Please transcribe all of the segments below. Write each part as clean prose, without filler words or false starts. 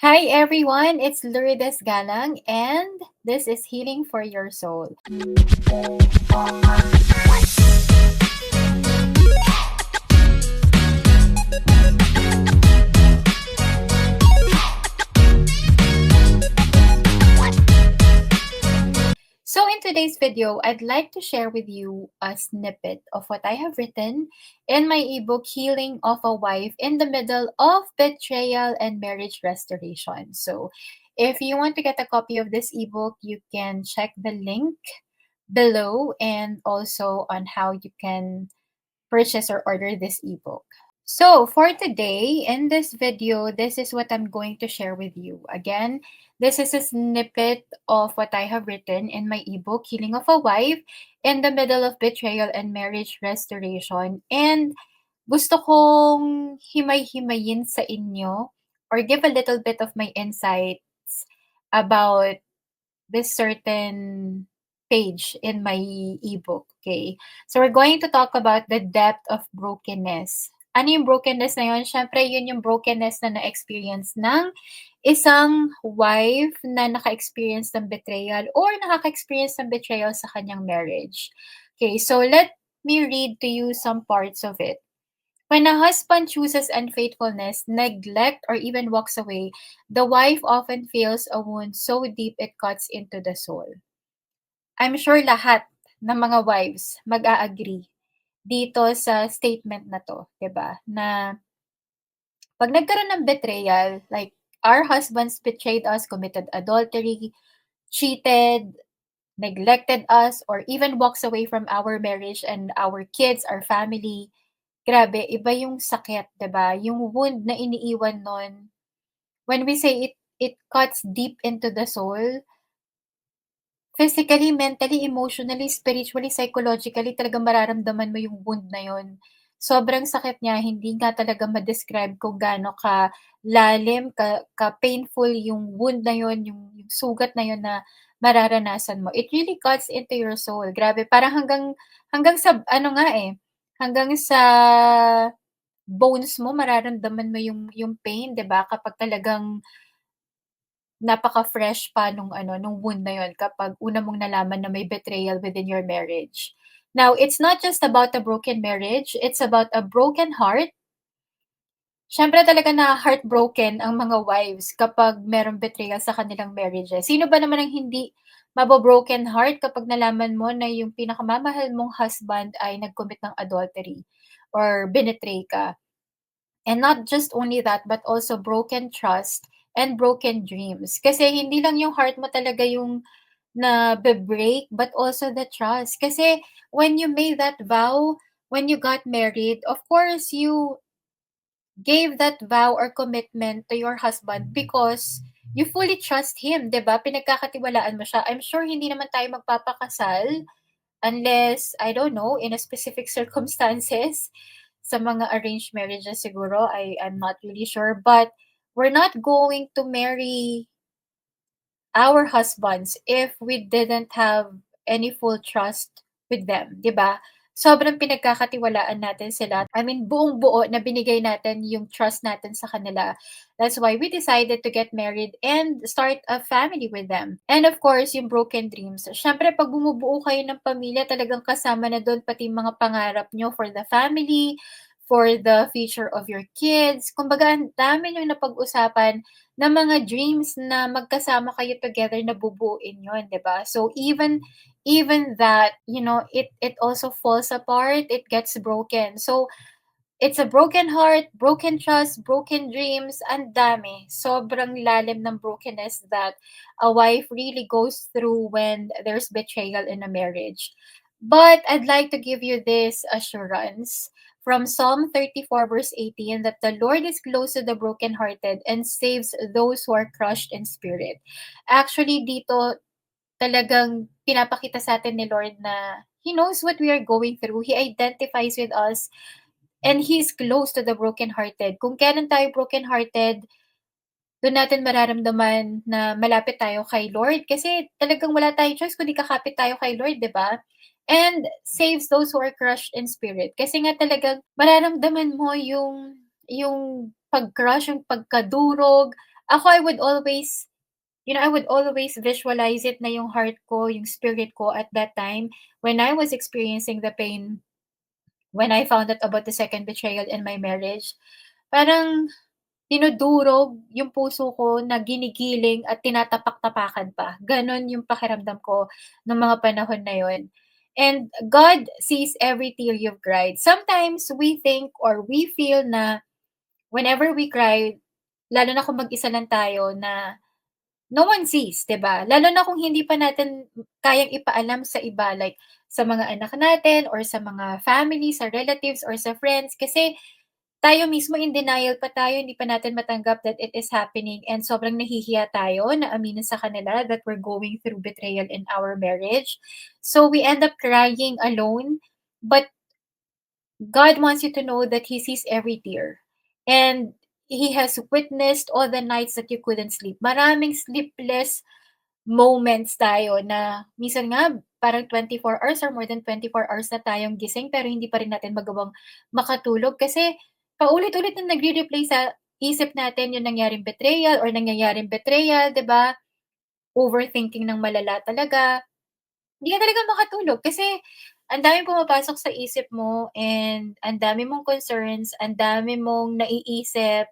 Hi everyone, it's Lourdes Galang and this is Healing for Your Soul. So in today's video, I'd like to share with you a snippet of what I have written in my ebook Healing of a Wife in the Middle of Betrayal and Marriage Restoration. So if you want to get a copy of this ebook, you can check the link below and also on how you can purchase or order this ebook. So for today, in this video, this is what I'm going to share with you. Again, this is a snippet of what I have written in my ebook, Healing of a Wife in the Middle of Betrayal and Marriage Restoration. And gusto kong himay-himayin sa inyo or give a little bit of my insights about this certain page in my ebook, okay? So we're going to talk about the depth of brokenness. Ano yung brokenness na yun? Siyempre, yun yung brokenness na na-experience ng isang wife na naka-experience ng betrayal or nakaka-experience ng betrayal sa kanyang marriage. Okay, so let me read to you some parts of it. When a husband chooses unfaithfulness, neglect, or even walks away, the wife often feels a wound so deep it cuts into the soul. I'm sure lahat ng mga wives mag-a-agree dito sa statement na 'to, 'di ba? Na 'pag nagkaroon ng betrayal, like our husbands betrayed us, committed adultery, cheated, neglected us, or even walks away from our marriage and our kids, our family, grabe iba yung sakit, 'di ba? Yung wound na iniiwan nun, when we say it cuts deep into the soul, physically, mentally, emotionally, spiritually, psychologically talagang mararamdaman mo yung wound na yun. Sobrang sakit niya, hindi nga talaga ma-describe kung gaano kalalim, ka-painful yung wound na yun, yung sugat na yun na mararanasan mo. It really cuts into your soul. Grabe, parang hanggang sa ano nga eh, hanggang sa bones mo mararamdaman mo yung pain, 'di ba? Kapag talagang napaka-fresh pa nung wound na yun kapag una mong nalaman na may betrayal within your marriage. Now, it's not just about a broken marriage, it's about a broken heart. Siyempre talaga na-heartbroken ang mga wives kapag merong betrayal sa kanilang marriages. Sino ba naman ang hindi mabo-broken heart kapag nalaman mo na yung pinakamamahal mong husband ay nag-commit ng adultery or binetray ka? And not just only that, but also broken trust and broken dreams. Kasi hindi lang yung heart mo talaga yung nabe-break, but also the trust. Kasi when you made that vow, when you got married, of course, you gave that vow or commitment to your husband because you fully trust him, 'di ba? Pinagkakatiwalaan mo siya. I'm sure hindi naman tayo magpapakasal unless, I don't know, in a specific circumstances. Sa mga arranged marriages siguro, I'm not really sure. But we're not going to marry our husbands if we didn't have any full trust with them, 'di ba? Sobrang pinagkakatiwalaan natin sila. I mean, buong-buo na binigay natin yung trust natin sa kanila. That's why we decided to get married and start a family with them. And of course, yung broken dreams. Siyempre, pag bumubuo kayo ng pamilya, talagang kasama na doon pati yung mga pangarap nyo for the family, for the future of your kids. Kumbaga, ang dami yung napag-usapan na mga dreams na magkasama kayo together na bubuuin yun, 'di ba? So even that, it also falls apart, it gets broken. So it's a broken heart, broken trust, broken dreams, and dami. Sobrang lalim ng brokenness that a wife really goes through when there's betrayal in a marriage. But I'd like to give you this assurance from Psalm 34, verse 18, that the Lord is close to the brokenhearted and saves those who are crushed in spirit. Actually, dito talagang pinapakita sa atin ni Lord na He knows what we are going through. He identifies with us and He's close to the brokenhearted. Kung kailan tayo brokenhearted, doon natin mararamdaman na malapit tayo kay Lord kasi talagang wala tayong choice kundi kakapit tayo kay Lord, 'di ba? And saves those who are crushed in spirit. Kasi nga talagang mararamdaman mo yung pag-crush, yung pagkadurog, Ako, I would always visualize it na yung heart ko, yung spirit ko at that time when I was experiencing the pain, when I found out about the second betrayal in my marriage, parang dinudurog yung puso ko na ginigiling at tinatapak-tapakan pa. Gano'n yung pakiramdam ko nung mga panahon na yun. And God sees every tear you've cried. Sometimes we think or we feel na whenever we cry, lalo na kung mag-isa lang tayo, na no one sees, 'di ba? Lalo na kung hindi pa natin kayang ipaalam sa iba, like sa mga anak natin or sa mga family, sa relatives or sa friends, kasi tayo mismo in denial pa tayo, hindi pa natin matanggap that it is happening and sobrang nahihiya tayo na aminin sa kanila that we're going through betrayal in our marriage. So we end up crying alone, but God wants you to know that He sees every tear. And He has witnessed all the nights that you couldn't sleep. Maraming sleepless moments tayo na minsan nga parang 24 hours or more than 24 hours na tayong gising pero hindi pa rin natin magawang makatulog kasi paulit-ulit na nagre-replay sa isip natin yung nangyaring betrayal or nangyayaring betrayal, 'di ba? Overthinking ng malala talaga. Hindi ka talaga makatulog kasi ang daming pumapasok sa isip mo and ang dami mong concerns, ang dami mong naiisip.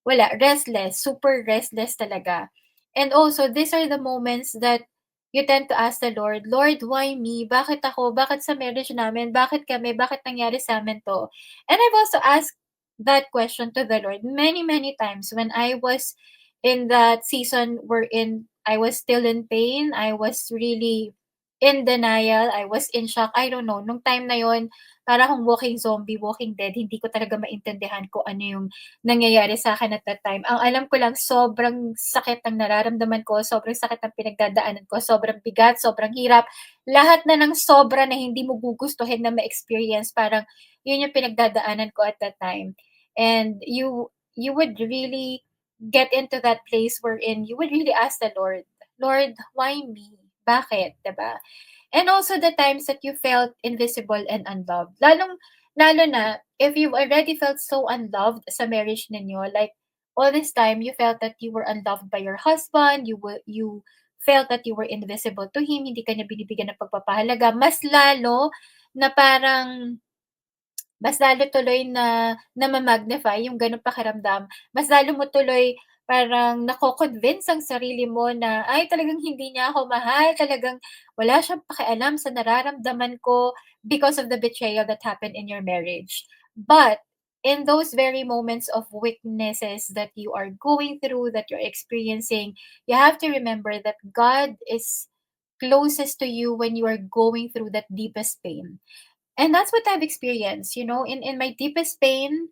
Wala, restless, super restless talaga. And also, these are the moments that you tend to ask the Lord, "Lord, why me? Bakit ako? Bakit sa marriage namin? Bakit kami? Bakit nangyari sa'min 'to?" And I've also asked that question to the Lord many, many times when I was in that season wherein I was still in pain, I was really in denial, I was in shock. I don't know, nung time na yun, para akong walking zombie, walking dead, hindi ko talaga maintindihan kung ano yung nangyayari sa'kin at that time. Ang alam ko lang sobrang sakit ng nararamdaman ko, sobrang sakit ng pinagdadaanan ko, sobrang bigat, sobrang hirap, lahat na ng sobra na hindi mo gugustuhin na ma-experience, parang yun yung pinagdadaanan ko at that time. And you would really get into that place wherein you would really ask the Lord, "Lord, why me? Bakit?" 'Di ba? And also the times that you felt invisible and unloved. Lalo na if you've already felt so unloved sa marriage ninyo, like all this time you felt that you were unloved by your husband, you felt that you were invisible to him, hindi ka niya binibigyan ng pagpapahalaga, na parang mas lalo tuloy na nama-magnify yung gano'ng pakiramdam. Mas lalo mo tuloy parang nako-convince ang sarili mo na, "Ay, talagang hindi niya ako mahal, talagang wala siyang pakialam sa nararamdaman ko because of the betrayal that happened in your marriage." But in those very moments of weaknesses that you are going through, that you're experiencing, you have to remember that God is closest to you when you are going through that deepest pain. And that's what I've experienced, in my deepest pain.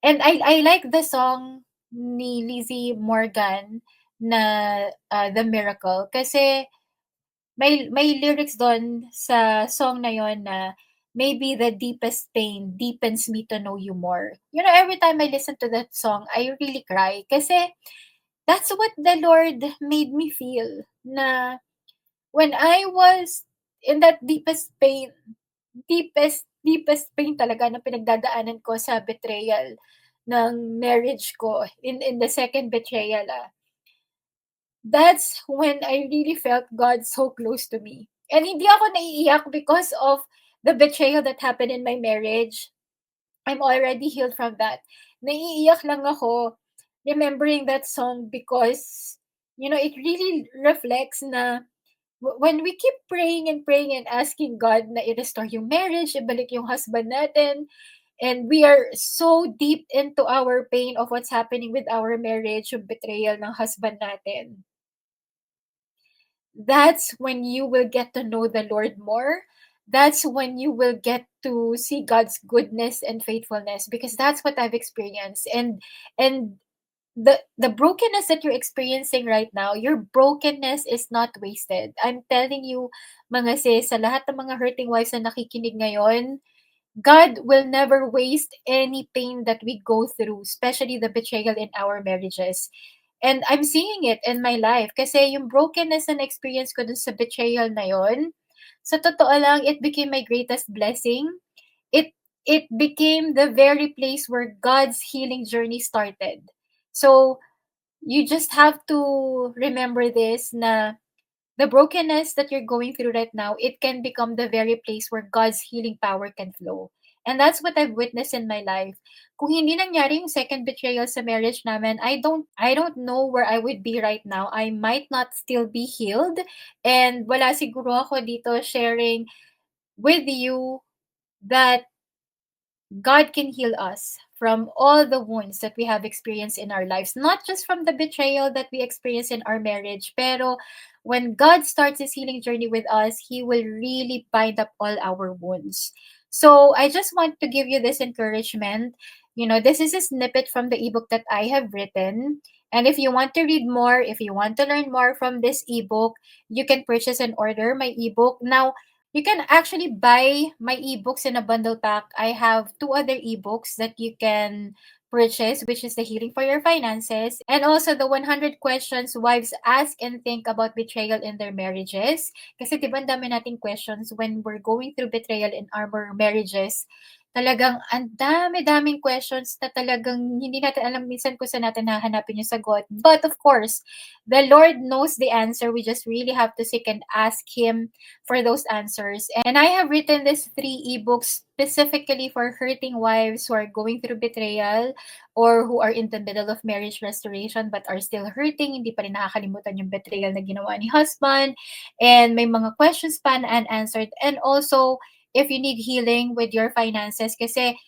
And I like the song ni Lizzie Morgan na, The Miracle, kasi may lyrics dun sa song na yon na, "Maybe the deepest pain deepens me to know you more." Every time I listen to that song, I really cry kasi that's what the Lord made me feel na when I was in that deepest pain talaga na pinagdadaanan ko sa betrayal ng marriage ko, in the second betrayal, that's when I really felt God so close to me. And hindi ako naiiyak because of the betrayal that happened in my marriage. I'm already healed from that. Naiiyak lang ako remembering that song because, it really reflects na when we keep praying and praying and asking God na i-restore yung marriage, ibalik yung husband natin, and we are so deep into our pain of what's happening with our marriage, yung betrayal ng husband natin, that's when you will get to know the Lord more. That's when you will get to see God's goodness and faithfulness, because that's what I've experienced. And the brokenness that you're experiencing right now, your brokenness is not wasted. I'm telling you, mga sis, sa lahat ng mga hurting wives na nakikinig ngayon, God will never waste any pain that we go through, especially the betrayal in our marriages. And I'm seeing it in my life kasi yung brokenness na na-experience ko dun sa betrayal na yon, sa totoo lang, it became my greatest blessing. It became the very place where God's healing journey started. So, You just have to remember this, na the brokenness that you're going through right now, it can become the very place where God's healing power can flow. And that's what I've witnessed in my life. Kung hindi nangyari yung second betrayal sa marriage namin, I don't know where I would be right now. I might not still be healed. And wala siguro ako dito sharing with you that God can heal us from all the wounds that we have experienced in our lives, not just from the betrayal that we experience in our marriage, pero when God starts his healing journey with us, he will really bind up all our wounds. So I just want to give you this encouragement. This is a snippet from the ebook that I have written. And if you want to read more, if you want to learn more from this ebook, you can purchase and order my ebook. Now, you can actually buy my ebooks in a bundle pack. I have two other ebooks that you can purchase, which is The Healing for Your Finances and also the 100 questions wives ask and think about betrayal in their marriages. Kasi diba ang dami nating questions when we're going through betrayal in our marriages. Talagang ang dami-daming questions na talagang hindi natin alam minsan kung saan natin hahanapin yung sagot. But of course, the Lord knows the answer. We just really have to seek and ask Him for those answers. And I have written these 3 ebooks specifically for hurting wives who are going through betrayal or who are in the middle of marriage restoration but are still hurting, hindi pa rin nakakalimutan yung betrayal na ginawa ni husband, and may mga questions pa na unanswered. And also, if you need healing with your finances, kasi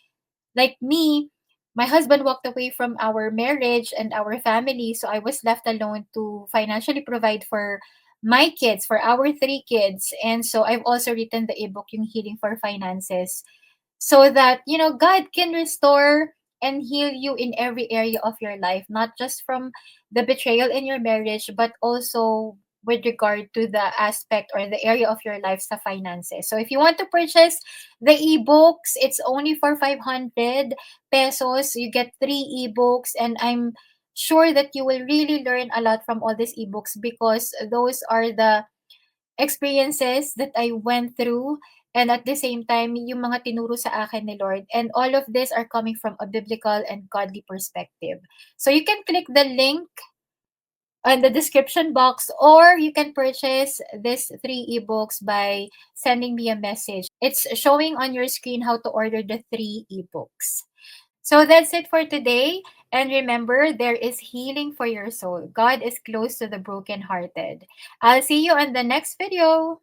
like me, my husband walked away from our marriage and our family, so I was left alone to financially provide for my kids, for our 3 kids. And so I've also written the ebook, yung Healing for Finances, so that, God can restore and heal you in every area of your life, not just from the betrayal in your marriage, but also with regard to the aspect or the area of your life sa finances. So if you want to purchase the ebooks, it's only for 500 pesos. You get 3 ebooks, and I'm sure that you will really learn a lot from all these ebooks because those are the experiences that I went through, and at the same time, yung mga tinuro sa akin ni Lord. And all of this are coming from a biblical and godly perspective. So you can click the link in the description box, or you can purchase these 3 ebooks by sending me a message. It's showing on your screen how to order the 3 ebooks. So that's it for today. And remember, there is healing for your soul. God is close to the brokenhearted. I'll see you on the next video.